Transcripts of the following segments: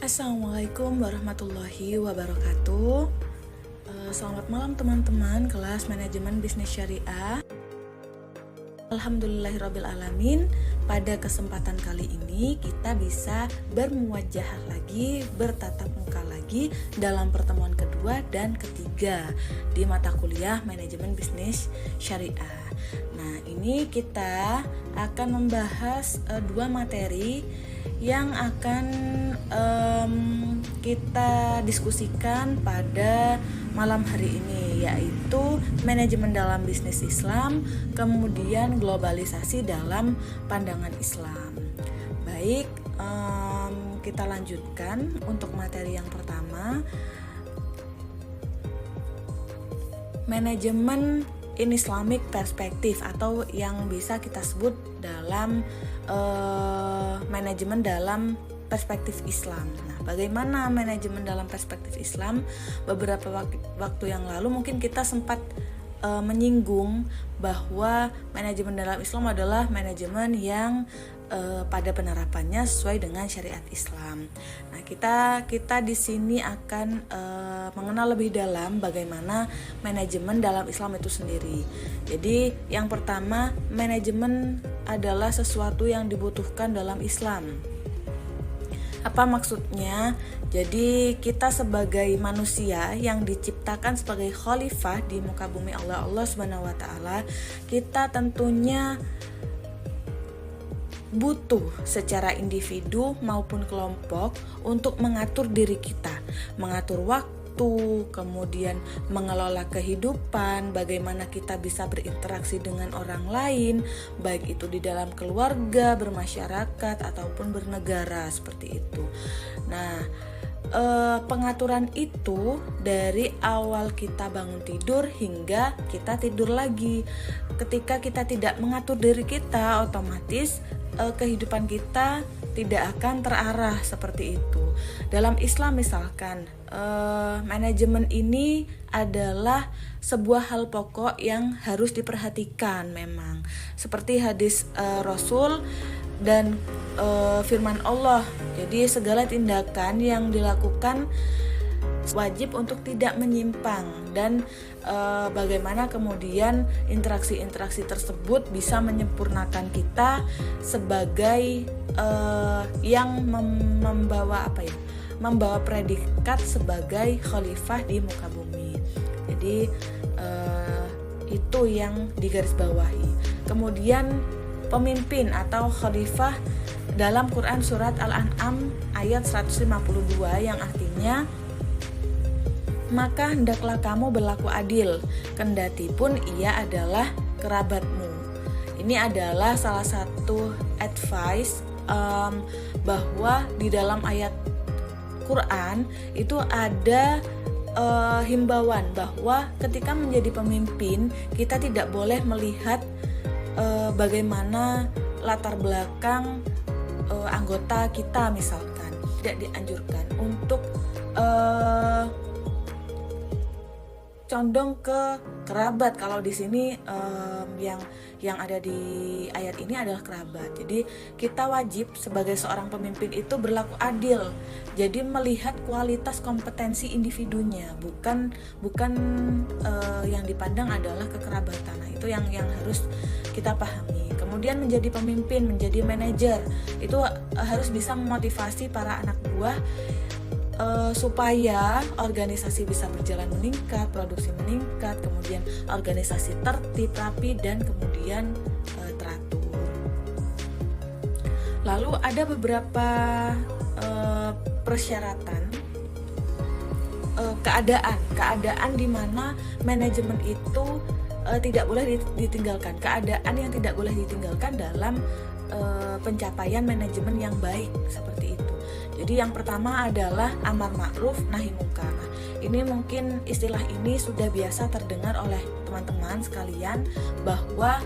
Assalamualaikum warahmatullahi wabarakatuh. Selamat malam teman-teman kelas manajemen bisnis syariah. Alhamdulillahirrabbilalamin. Pada kesempatan kali ini kita bisa bermuwajah lagi, bertatap muka lagi dalam pertemuan kedua dan ketiga di mata kuliah manajemen bisnis syariah. Nah, ini kita akan membahas dua materi yang akan kita diskusikan pada malam hari ini, yaitu manajemen dalam bisnis Islam, kemudian globalisasi dalam pandangan Islam. Baik, kita lanjutkan untuk materi yang pertama, manajemen in Islamic perspective, atau yang bisa kita sebut dalam manajemen dalam perspektif Islam. Nah, bagaimana manajemen dalam perspektif Islam? Beberapa waktu yang lalu mungkin kita sempat menyinggung bahwa manajemen dalam Islam adalah manajemen yang pada penerapannya sesuai dengan syariat Islam. Nah, kita di sini akan mengenal lebih dalam bagaimana manajemen dalam Islam itu sendiri. Jadi, yang pertama, manajemen adalah sesuatu yang dibutuhkan dalam Islam. Apa maksudnya? Jadi kita sebagai manusia yang diciptakan sebagai khalifah di muka bumi Allah Subhanahu wa taala, kita tentunya butuh secara individu maupun kelompok untuk mengatur diri kita, mengatur waktu, kemudian mengelola kehidupan, bagaimana kita bisa berinteraksi dengan orang lain, baik itu di dalam keluarga, bermasyarakat, ataupun bernegara, seperti itu. Nah, pengaturan itu dari awal kita bangun tidur hingga kita tidur lagi. Ketika kita tidak mengatur diri kita, otomatis kehidupan kita tidak akan terarah seperti itu. Dalam Islam misalkan, manajemen ini adalah sebuah hal pokok yang harus diperhatikan memang. Seperti hadis Rasul dan firman Allah. Jadi segala tindakan yang dilakukan wajib untuk tidak menyimpang, dan bagaimana kemudian interaksi-interaksi tersebut bisa menyempurnakan kita sebagai yang membawa predikat sebagai khalifah di muka bumi. Jadi itu yang digarisbawahi. Kemudian pemimpin atau khalifah dalam Quran surat Al-An'am ayat 152 yang artinya, maka hendaklah kamu berlaku adil, kendati pun ia adalah kerabatmu. Ini adalah salah satu advice bahwa di dalam ayat Quran itu ada himbauan bahwa ketika menjadi pemimpin kita tidak boleh melihat bagaimana latar belakang anggota kita, misalkan tidak dianjurkan untuk condong ke kerabat. Kalau di sini yang ada di ayat ini adalah kerabat. Jadi kita wajib sebagai seorang pemimpin itu berlaku adil. Jadi melihat kualitas kompetensi individunya, bukan yang dipandang adalah kekerabatan. Nah, itu yang harus kita pahami. Kemudian menjadi pemimpin, menjadi manajer, itu harus bisa memotivasi para anak buah supaya organisasi bisa berjalan meningkat, produksi meningkat, kemudian organisasi tertib, rapi, dan kemudian teratur. Lalu ada beberapa persyaratan, keadaan di mana manajemen itu tidak boleh ditinggalkan, keadaan yang tidak boleh ditinggalkan dalam pencapaian manajemen yang baik, seperti itu. Jadi yang pertama adalah amar ma'ruf nahi mungkar. Nah, ini mungkin istilah ini sudah biasa terdengar oleh teman-teman sekalian, bahwa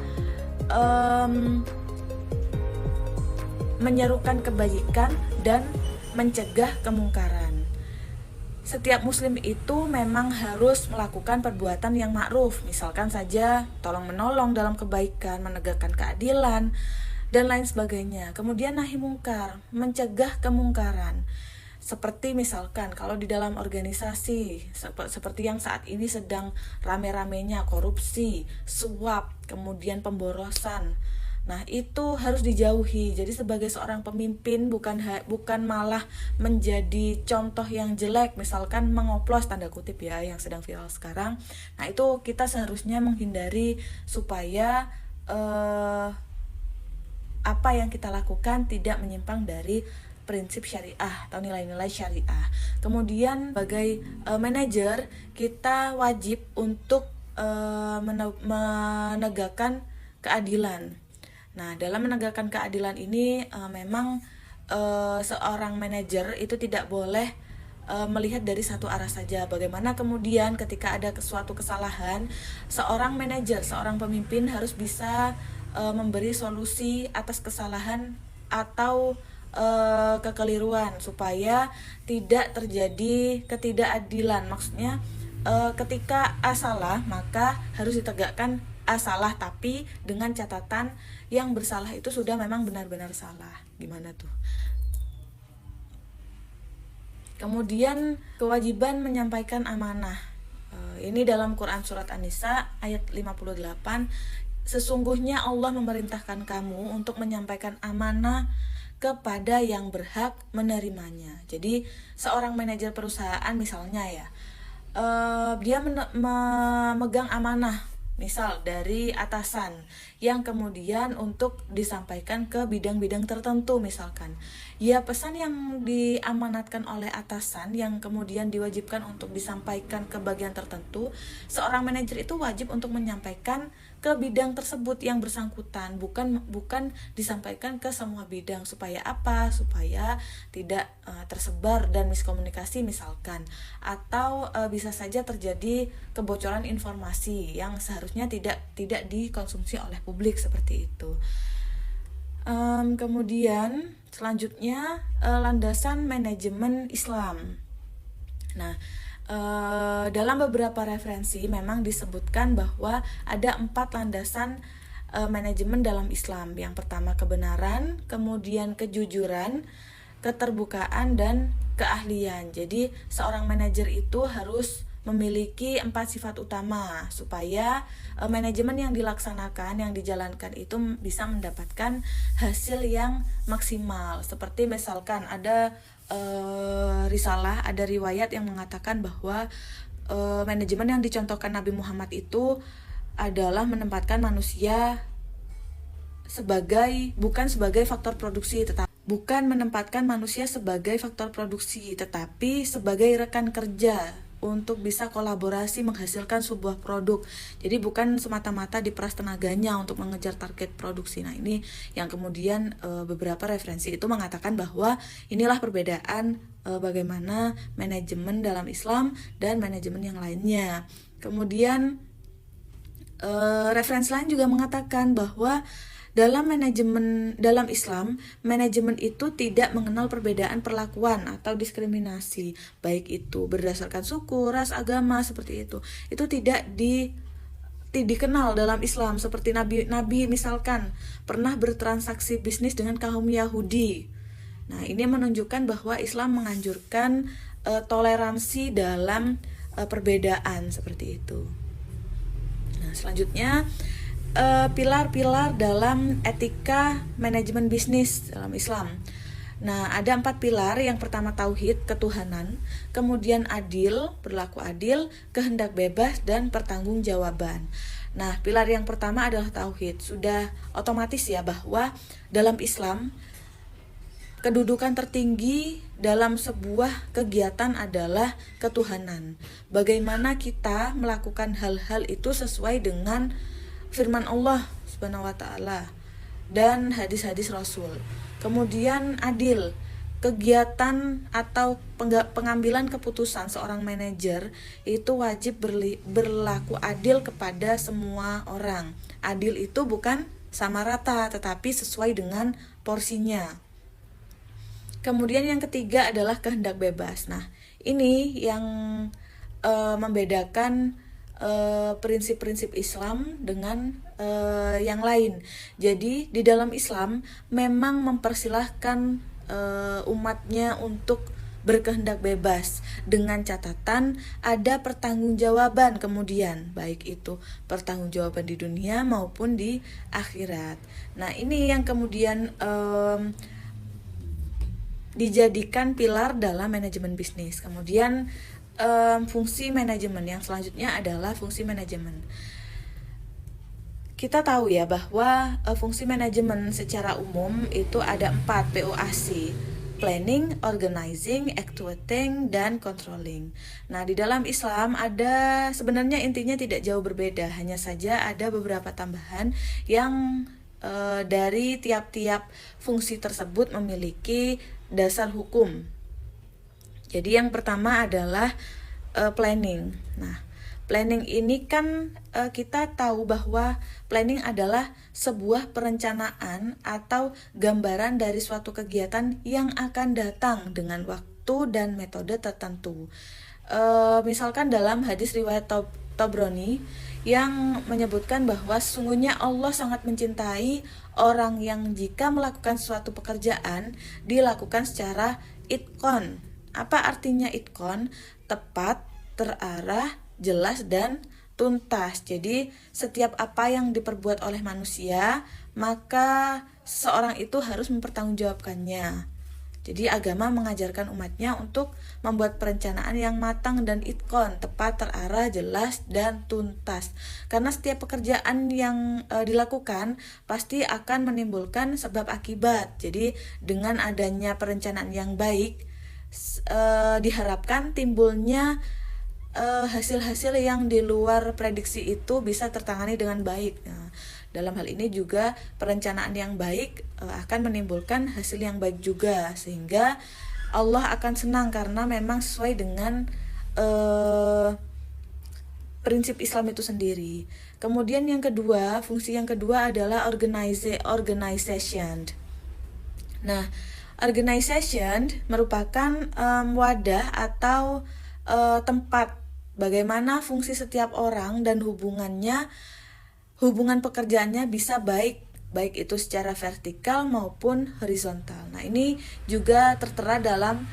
menyerukan kebaikan dan mencegah kemungkaran. Setiap muslim itu memang harus melakukan perbuatan yang ma'ruf, misalkan saja tolong menolong dalam kebaikan, menegakkan keadilan, dan lain sebagainya. Kemudian nahi mungkar, mencegah kemungkaran. Seperti misalkan kalau di dalam organisasi seperti yang saat ini sedang rame-ramenya korupsi, suap, kemudian pemborosan. Nah, itu harus dijauhi. Jadi sebagai seorang pemimpin bukan malah menjadi contoh yang jelek, misalkan mengoplos tanda kutip ya yang sedang viral sekarang. Nah, itu kita seharusnya menghindari supaya apa yang kita lakukan tidak menyimpang dari prinsip syariah atau nilai-nilai syariah. Kemudian sebagai manajer kita wajib untuk menegakkan keadilan. Nah, dalam menegakkan keadilan ini memang seorang manajer itu tidak boleh melihat dari satu arah saja. Bagaimana kemudian ketika ada suatu kesalahan, seorang manajer, seorang pemimpin harus bisa memberi solusi atas kesalahan atau kekeliruan supaya tidak terjadi ketidakadilan. Maksudnya ketika A salah maka harus ditegakkan A salah, tapi dengan catatan yang bersalah itu sudah memang benar-benar salah. Gimana tuh? Kemudian kewajiban menyampaikan amanah. Ini dalam Quran surat An-Nisa ayat 58. Sesungguhnya Allah memerintahkan kamu untuk menyampaikan amanah kepada yang berhak menerimanya. Jadi seorang manajer perusahaan misalnya ya, dia memegang amanah misal dari atasan yang kemudian untuk disampaikan ke bidang-bidang tertentu misalkan. Ya, pesan yang diamanatkan oleh atasan yang kemudian diwajibkan untuk disampaikan ke bagian tertentu, seorang manajer itu wajib untuk menyampaikan ke bidang tersebut yang bersangkutan, bukan disampaikan ke semua bidang. Supaya apa? Supaya tidak tersebar dan miskomunikasi misalkan, atau bisa saja terjadi kebocoran informasi yang seharusnya tidak dikonsumsi oleh publik seperti itu. Kemudian selanjutnya landasan manajemen Islam. Nah, dalam beberapa referensi memang disebutkan bahwa ada 4 landasan manajemen dalam Islam. Yang pertama kebenaran, kemudian kejujuran, keterbukaan, dan keahlian. Jadi seorang manajer itu harus memiliki 4 sifat utama supaya manajemen yang dilaksanakan, yang dijalankan itu bisa mendapatkan hasil yang maksimal. Seperti misalkan ada risalah, ada riwayat yang mengatakan bahwa manajemen yang dicontohkan Nabi Muhammad itu adalah menempatkan manusia bukan sebagai faktor produksi, tetapi sebagai rekan kerja untuk bisa kolaborasi menghasilkan sebuah produk. Jadi bukan semata-mata diperas tenaganya untuk mengejar target produksi. Nah, ini yang kemudian beberapa referensi itu mengatakan bahwa inilah perbedaan bagaimana manajemen dalam Islam dan manajemen yang lainnya. Kemudian referensi lain juga mengatakan bahwa dalam Islam, manajemen itu tidak mengenal perbedaan perlakuan atau diskriminasi, baik itu berdasarkan suku, ras, agama, seperti itu. Itu tidak dikenal dalam Islam. Seperti Nabi misalkan pernah bertransaksi bisnis dengan kaum Yahudi. Nah, ini menunjukkan bahwa Islam menganjurkan toleransi dalam perbedaan seperti itu. Nah, selanjutnya pilar-pilar dalam etika manajemen bisnis dalam Islam. Nah, ada 4 pilar. Yang pertama tauhid, ketuhanan, kemudian adil, berlaku adil, kehendak bebas, dan pertanggungjawaban. Nah, pilar yang pertama adalah tauhid. Sudah otomatis ya bahwa dalam Islam kedudukan tertinggi dalam sebuah kegiatan adalah ketuhanan. Bagaimana kita melakukan hal-hal itu sesuai dengan firman Allah Subhanahu wa taala dan hadis-hadis Rasul. Kemudian adil, kegiatan atau pengambilan keputusan seorang manajer itu wajib berlaku adil kepada semua orang. Adil itu bukan sama rata, tetapi sesuai dengan porsinya. Kemudian yang ketiga adalah kehendak bebas. Nah, ini yang membedakan prinsip-prinsip Islam dengan yang lain. Jadi di dalam Islam memang mempersilahkan umatnya untuk berkehendak bebas, dengan catatan ada pertanggungjawaban kemudian, baik itu pertanggungjawaban di dunia maupun di akhirat. Nah, ini yang kemudian dijadikan pilar dalam manajemen bisnis. Kemudian fungsi manajemen yang selanjutnya adalah fungsi manajemen. Kita tahu ya bahwa fungsi manajemen secara umum itu ada 4 POAC: planning, organizing, actuating, dan controlling. Nah, di dalam Islam ada, sebenarnya intinya tidak jauh berbeda, hanya saja ada beberapa tambahan yang dari tiap-tiap fungsi tersebut memiliki dasar hukum. Jadi yang pertama adalah planning. Nah, planning ini kan kita tahu bahwa planning adalah sebuah perencanaan atau gambaran dari suatu kegiatan yang akan datang dengan waktu dan metode tertentu. Misalkan dalam hadis riwayat Tabrani yang menyebutkan bahwa sesungguhnya Allah sangat mencintai orang yang jika melakukan suatu pekerjaan dilakukan secara itqon. Apa artinya itqon? Tepat, terarah, jelas, dan tuntas. Jadi setiap apa yang diperbuat oleh manusia, maka seorang itu harus mempertanggungjawabkannya. Jadi agama mengajarkan umatnya untuk membuat perencanaan yang matang dan itqon, tepat, terarah, jelas, dan tuntas. Karena setiap pekerjaan yang dilakukan pasti akan menimbulkan sebab akibat. Jadi dengan adanya perencanaan yang baik, diharapkan timbulnya hasil-hasil yang di luar prediksi itu bisa tertangani dengan baik. Nah, dalam hal ini juga perencanaan yang baik akan menimbulkan hasil yang baik juga, sehingga Allah akan senang karena memang sesuai dengan prinsip Islam itu sendiri. Kemudian yang kedua, fungsi yang kedua adalah organization. Nah, organization merupakan wadah atau tempat bagaimana fungsi setiap orang dan hubungan pekerjaannya bisa baik itu secara vertikal maupun horizontal. Nah, ini juga tertera dalam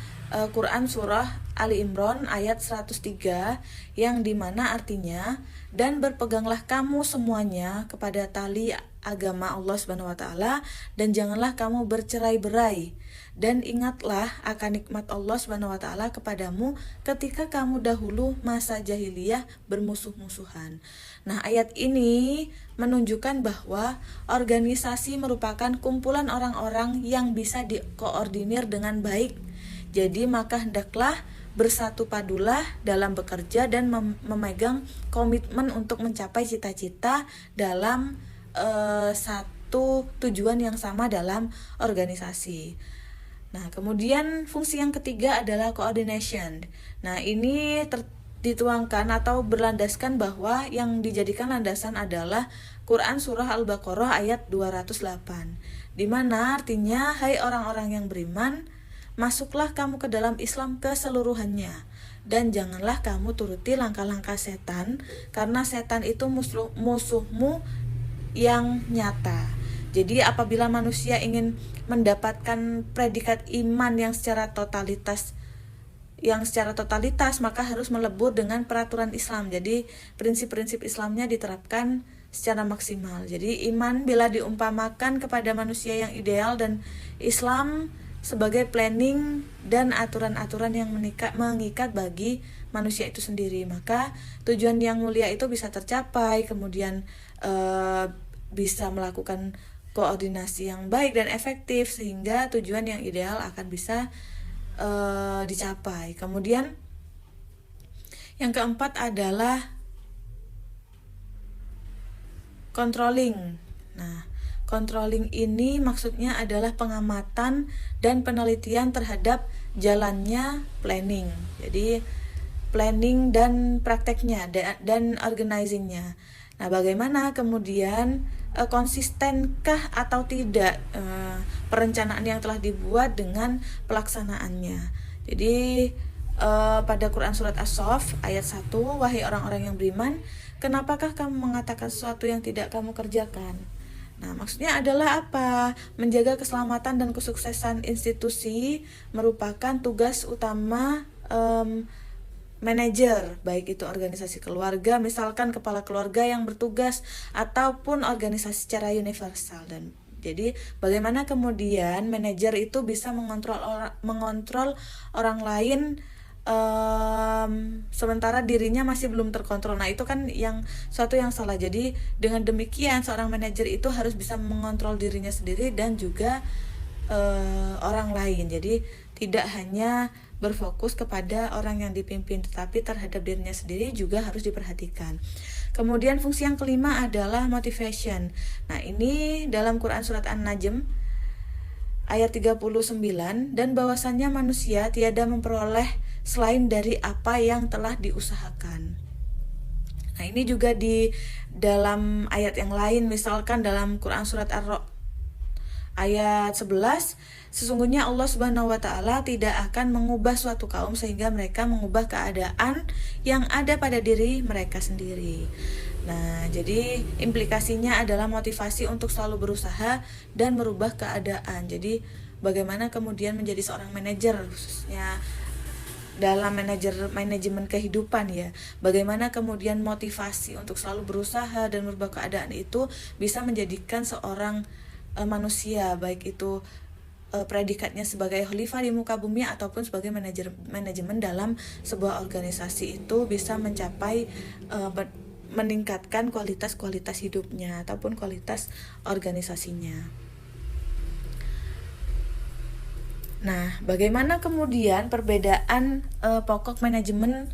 Quran surah Ali Imran ayat 103 yang dimana artinya, dan berpeganglah kamu semuanya kepada tali agama Allah Subhanahu wa taala dan janganlah kamu bercerai-berai, dan ingatlah akan nikmat Allah Subhanahu wa taala kepadamu ketika kamu dahulu masa jahiliyah bermusuh-musuhan. Nah, ayat ini menunjukkan bahwa organisasi merupakan kumpulan orang-orang yang bisa dikoordinir dengan baik. Jadi maka hendaklah bersatu padulah dalam bekerja dan memegang komitmen untuk mencapai cita-cita dalam satu tujuan yang sama dalam organisasi. Nah, kemudian fungsi yang ketiga adalah coordination. Nah, ini dituangkan atau berlandaskan bahwa yang dijadikan landasan adalah Quran surah Al-Baqarah ayat 208, di mana artinya, hai orang-orang yang beriman, masuklah kamu ke dalam Islam keseluruhannya, dan janganlah kamu turuti langkah-langkah setan, karena setan itu musuhmu yang nyata. Jadi apabila manusia ingin mendapatkan predikat iman yang secara totalitas, maka harus melebur dengan peraturan Islam. Jadi prinsip-prinsip Islamnya diterapkan secara maksimal. Jadi iman bila diumpamakan kepada manusia yang ideal, dan Islam sebagai planning dan aturan-aturan yang mengikat bagi manusia itu sendiri, maka tujuan yang mulia itu bisa tercapai, kemudian bisa melakukan koordinasi yang baik dan efektif, sehingga tujuan yang ideal akan bisa dicapai. Kemudian yang keempat adalah controlling. Nah, controlling ini maksudnya adalah pengamatan dan penelitian terhadap jalannya planning. Jadi planning dan prakteknya dan organizingnya. Nah, bagaimana kemudian konsistenkah atau tidak perencanaan yang telah dibuat dengan pelaksanaannya. Jadi pada Quran surat As-Saff ayat 1, wahai orang-orang yang beriman, kenapakah kamu mengatakan sesuatu yang tidak kamu kerjakan? Nah, maksudnya adalah apa? Menjaga keselamatan dan kesuksesan institusi merupakan tugas utama manajer, baik itu organisasi keluarga, misalkan kepala keluarga yang bertugas, ataupun organisasi secara universal. Dan jadi bagaimana kemudian manajer itu bisa mengontrol orang lain sementara dirinya masih belum terkontrol. Nah, itu kan suatu yang salah. Jadi dengan demikian seorang manajer itu harus bisa mengontrol dirinya sendiri dan juga orang lain. Jadi tidak hanya berfokus kepada orang yang dipimpin, tetapi terhadap dirinya sendiri juga harus diperhatikan. Kemudian fungsi yang kelima adalah motivation. Nah, ini dalam Quran surat An-Najm ayat 39, dan bahwasannya manusia tiada memperoleh selain dari apa yang telah diusahakan. Nah, ini juga di dalam ayat yang lain, misalkan dalam Quran surat Ar-Ra'd ayat 11, sesungguhnya Allah Subhanahu wa taala tidak akan mengubah suatu kaum sehingga mereka mengubah keadaan yang ada pada diri mereka sendiri. Nah, jadi implikasinya adalah motivasi untuk selalu berusaha dan merubah keadaan. Jadi bagaimana kemudian menjadi seorang manajer, khususnya dalam manajemen kehidupan ya. Bagaimana kemudian motivasi untuk selalu berusaha dan merubah keadaan itu bisa menjadikan seorang manusia, baik itu predikatnya sebagai khalifah di muka bumi ataupun sebagai manajemen dalam sebuah organisasi itu bisa mencapai meningkatkan kualitas hidupnya ataupun kualitas organisasinya. Nah, bagaimana kemudian perbedaan pokok manajemen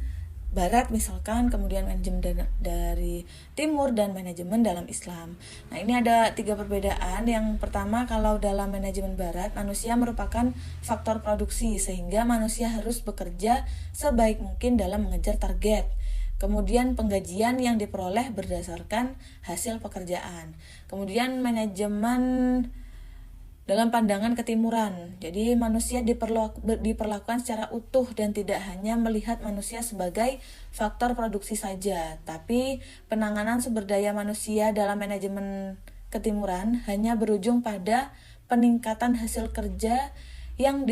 Barat misalkan, kemudian manajemen dari Timur, dan manajemen dalam Islam. Nah, ini ada 3 perbedaan. Yang pertama, kalau dalam manajemen Barat, manusia merupakan faktor produksi sehingga manusia harus bekerja sebaik mungkin dalam mengejar target. Kemudian penggajian yang diperoleh berdasarkan hasil pekerjaan. Kemudian manajemen dalam pandangan ketimuran, jadi manusia diperlakukan secara utuh dan tidak hanya melihat manusia sebagai faktor produksi saja, tapi penanganan sumber daya manusia dalam manajemen ketimuran hanya berujung pada peningkatan hasil kerja yang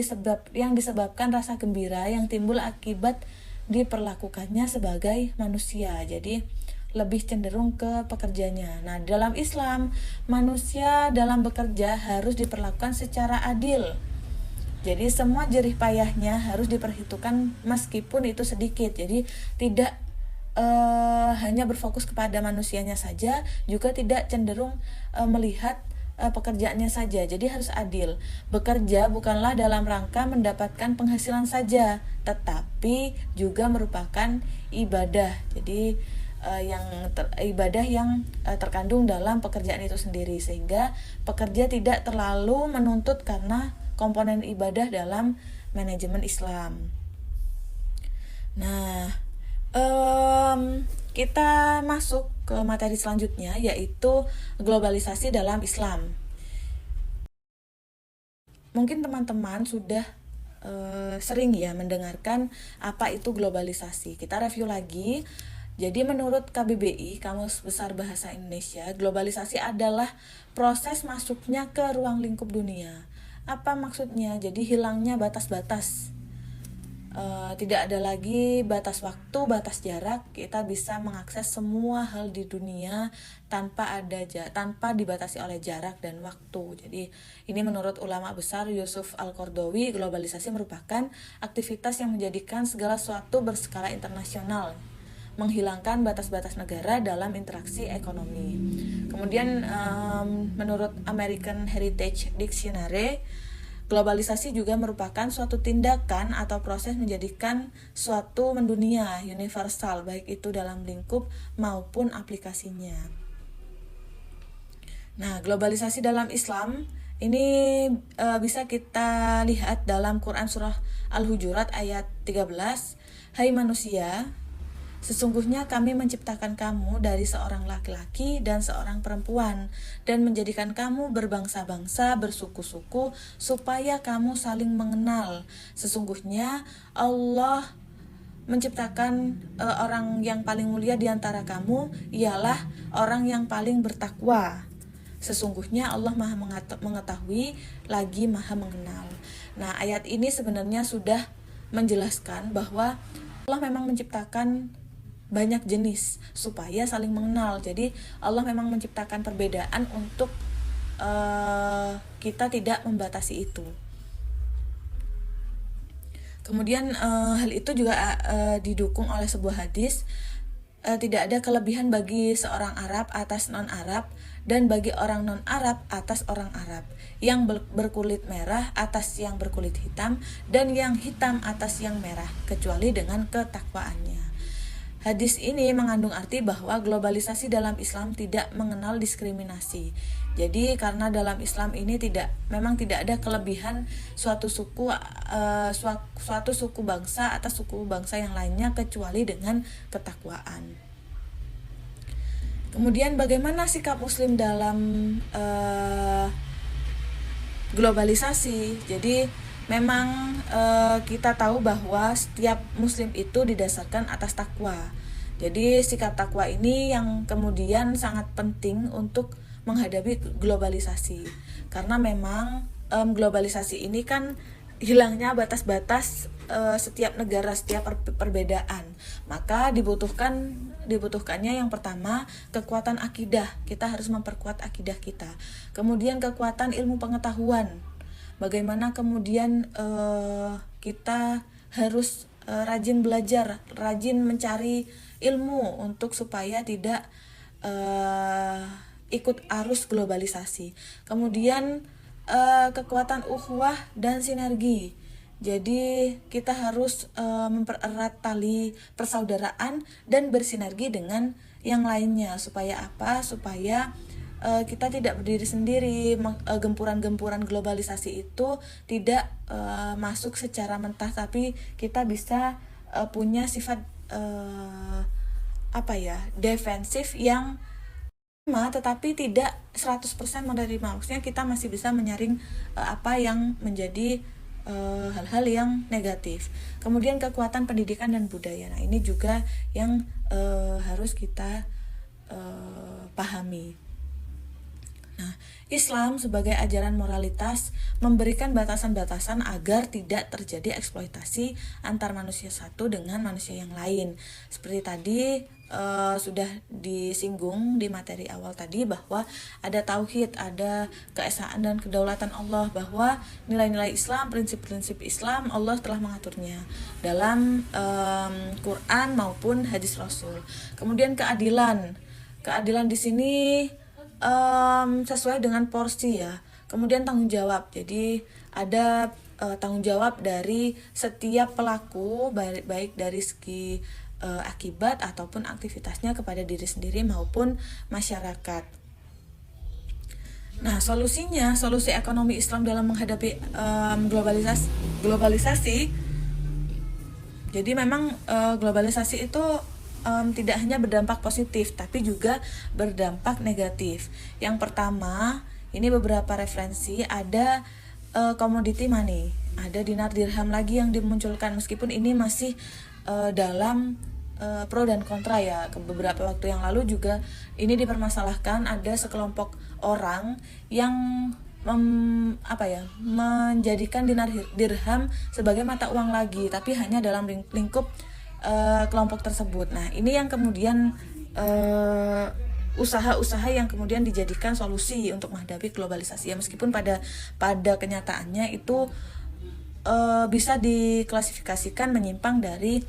disebabkan rasa gembira yang timbul akibat diperlakukannya sebagai manusia. Jadi lebih cenderung ke pekerjanya. Nah, dalam Islam, manusia dalam bekerja harus diperlakukan secara adil. Jadi semua jerih payahnya harus diperhitungkan meskipun itu sedikit. Jadi tidak hanya berfokus kepada manusianya saja, juga tidak cenderung melihat pekerjaannya saja. Jadi harus adil. Bekerja bukanlah dalam rangka mendapatkan penghasilan saja, tetapi juga merupakan ibadah. Jadi ibadah yang terkandung dalam pekerjaan itu sendiri, sehingga pekerja tidak terlalu menuntut karena komponen ibadah dalam manajemen Islam. Nah, kita masuk ke materi selanjutnya, yaitu globalisasi dalam Islam. Mungkin teman-teman sudah sering ya mendengarkan apa itu globalisasi. Kita review lagi. Jadi menurut KBBI, Kamus Besar Bahasa Indonesia, globalisasi adalah proses masuknya ke ruang lingkup dunia. Apa maksudnya? Jadi hilangnya batas-batas. Tidak ada lagi batas waktu, batas jarak. Kita bisa mengakses semua hal di dunia tanpa dibatasi oleh jarak dan waktu. Jadi ini menurut ulama besar Yusuf Al-Qaradawi, globalisasi merupakan aktivitas yang menjadikan segala sesuatu berskala internasional, menghilangkan batas-batas negara dalam interaksi ekonomi. Kemudian menurut American Heritage Dictionary, globalisasi juga merupakan suatu tindakan atau proses menjadikan suatu mendunia, universal, baik itu dalam lingkup maupun aplikasinya. Nah, globalisasi dalam Islam ini bisa kita lihat dalam Quran surah Al-Hujurat ayat 13. Hai manusia, sesungguhnya kami menciptakan kamu dari seorang laki-laki dan seorang perempuan, dan menjadikan kamu berbangsa-bangsa, bersuku-suku, supaya kamu saling mengenal. Sesungguhnya Allah menciptakan orang yang paling mulia di antara kamu ialah orang yang paling bertakwa. Sesungguhnya Allah Maha mengetahui lagi Maha mengenal. Nah, ayat ini sebenarnya sudah menjelaskan bahwa Allah memang menciptakan banyak jenis supaya saling mengenal. Jadi Allah memang menciptakan perbedaan untuk kita tidak membatasi itu. Kemudian hal itu juga didukung oleh sebuah hadis, tidak ada kelebihan bagi seorang Arab atas non-Arab dan bagi orang non-Arab atas orang Arab, yang berkulit merah atas yang berkulit hitam dan yang hitam atas yang merah, kecuali dengan ketakwaannya. Hadis ini mengandung arti bahwa globalisasi dalam Islam tidak mengenal diskriminasi. Jadi karena dalam Islam ini memang tidak ada kelebihan suatu suku bangsa atas suku bangsa yang lainnya kecuali dengan ketakwaan. Kemudian bagaimana sikap Muslim dalam globalisasi? Jadi memang kita tahu bahwa setiap Muslim itu didasarkan atas takwa. Jadi sikap takwa ini yang kemudian sangat penting untuk menghadapi globalisasi, karena memang globalisasi ini kan hilangnya batas-batas setiap negara, setiap perbedaan. Maka dibutuhkannya yang pertama kekuatan akidah. Kita harus memperkuat akidah kita. Kemudian kekuatan ilmu pengetahuan. Bagaimana kemudian kita harus rajin belajar, rajin mencari ilmu untuk supaya tidak ikut arus globalisasi. Kemudian kekuatan ukhuwah dan sinergi. Jadi kita harus mempererat tali persaudaraan dan bersinergi dengan yang lainnya. Supaya apa? Supaya kita tidak berdiri sendiri. Gempuran-gempuran globalisasi itu tidak masuk secara mentah, tapi kita bisa punya sifat defensif yang tetapi tidak 100% menerima. Maksudnya kita masih bisa menyaring apa yang menjadi hal-hal yang negatif. Kemudian kekuatan pendidikan dan budaya. Nah, ini juga yang harus kita pahami. Nah, Islam sebagai ajaran moralitas memberikan batasan-batasan agar tidak terjadi eksploitasi antar manusia satu dengan manusia yang lain. Seperti tadi sudah disinggung di materi awal tadi bahwa ada tauhid, ada keesaan dan kedaulatan Allah, bahwa nilai-nilai Islam, prinsip-prinsip Islam Allah telah mengaturnya dalam Quran maupun hadis Rasul. Kemudian keadilan di sini sesuai dengan porsi ya. Kemudian tanggung jawab, jadi ada tanggung jawab dari setiap pelaku, baik dari segi akibat ataupun aktivitasnya kepada diri sendiri maupun masyarakat. Nah, solusi ekonomi Islam dalam menghadapi globalisasi. Jadi memang globalisasi itu tidak hanya berdampak positif, tapi juga berdampak negatif. Yang pertama, ini beberapa referensi, ada commodity money, ada dinar dirham lagi yang dimunculkan, meskipun ini masih dalam pro dan kontra ya. Beberapa waktu yang lalu juga ini dipermasalahkan, ada sekelompok orang yang menjadikan dinar dirham sebagai mata uang lagi, tapi hanya dalam lingkup kelompok tersebut. Nah, ini yang kemudian usaha-usaha yang kemudian dijadikan solusi untuk menghadapi globalisasi ya, meskipun pada kenyataannya itu bisa diklasifikasikan menyimpang dari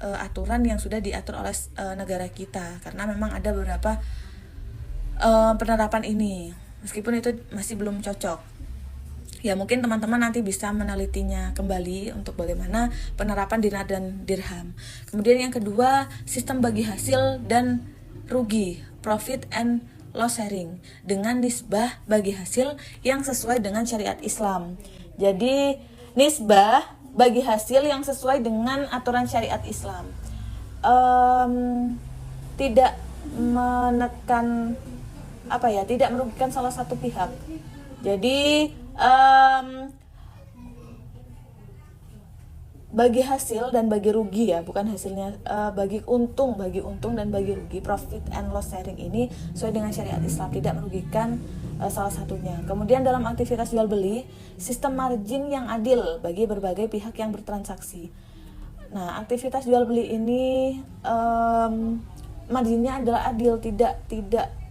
aturan yang sudah diatur oleh negara kita, karena memang ada beberapa penerapan ini, meskipun itu masih belum cocok. Ya, mungkin teman-teman nanti bisa menelitinya kembali untuk bagaimana penerapan dinar dan dirham. Kemudian yang kedua, sistem bagi hasil dan rugi, profit and loss sharing, dengan nisbah bagi hasil yang sesuai dengan syariat Islam. Jadi nisbah bagi hasil yang sesuai dengan aturan syariat Islam, tidak menekan tidak merugikan salah satu pihak. Jadi bagi hasil dan bagi rugi ya, bukan hasilnya, bagi untung dan bagi rugi. Profit and loss sharing ini sesuai dengan syariat Islam, tidak merugikan salah satunya. Kemudian dalam aktivitas jual beli, sistem margin yang adil bagi berbagai pihak yang bertransaksi. Nah, aktivitas jual beli ini marginnya adalah adil, tidak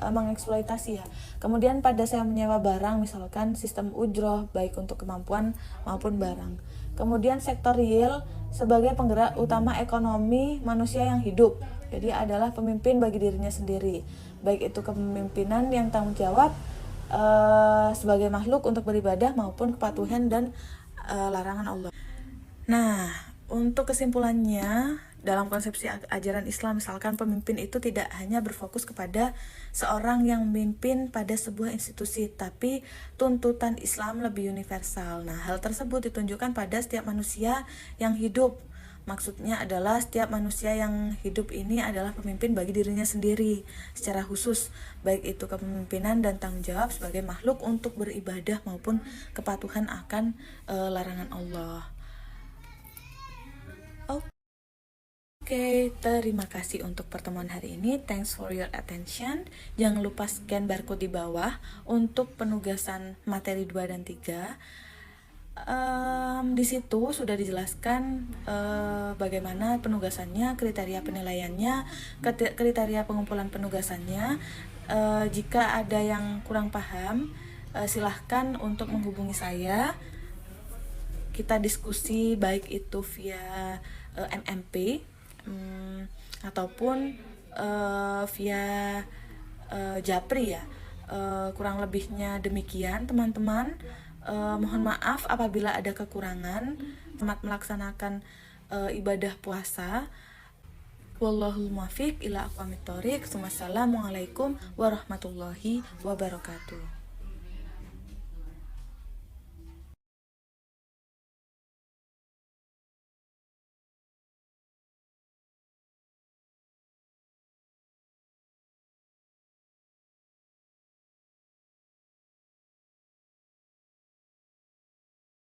mengeksploitasi ya. Kemudian pada saya menyewa barang, misalkan sistem ujroh baik untuk kemampuan maupun barang. Kemudian sektor real sebagai penggerak utama ekonomi manusia yang hidup. Jadi adalah pemimpin bagi dirinya sendiri, baik itu kepemimpinan yang tanggung jawab sebagai makhluk untuk beribadah maupun kepatuhan dan larangan Allah. Nah, untuk kesimpulannya, dalam konsepsi ajaran Islam, misalkan pemimpin itu tidak hanya berfokus kepada seorang yang memimpin pada sebuah institusi, tapi tuntutan Islam lebih universal. Nah, hal tersebut ditunjukkan pada setiap manusia yang hidup. Maksudnya adalah setiap manusia yang hidup ini adalah pemimpin bagi dirinya sendiri secara khusus, baik itu kepemimpinan dan tanggung jawab sebagai makhluk untuk beribadah maupun kepatuhan akan larangan Allah. Oke, terima kasih untuk pertemuan hari ini. Thanks for your attention. Jangan lupa scan barcode di bawah untuk penugasan materi 2 dan 3. Di situ sudah dijelaskan bagaimana penugasannya, kriteria penilaiannya, kriteria pengumpulan penugasannya. Jika ada yang kurang paham, silahkan untuk menghubungi saya. Kita diskusi baik itu via MMP ataupun via Japri ya. Kurang lebihnya demikian teman-teman. Mohon maaf apabila ada kekurangan. Selamat melaksanakan ibadah puasa. Wallahul muwaffiq ila aqwamit thoriq. Wassalamualaikum warahmatullahi wabarakatuh.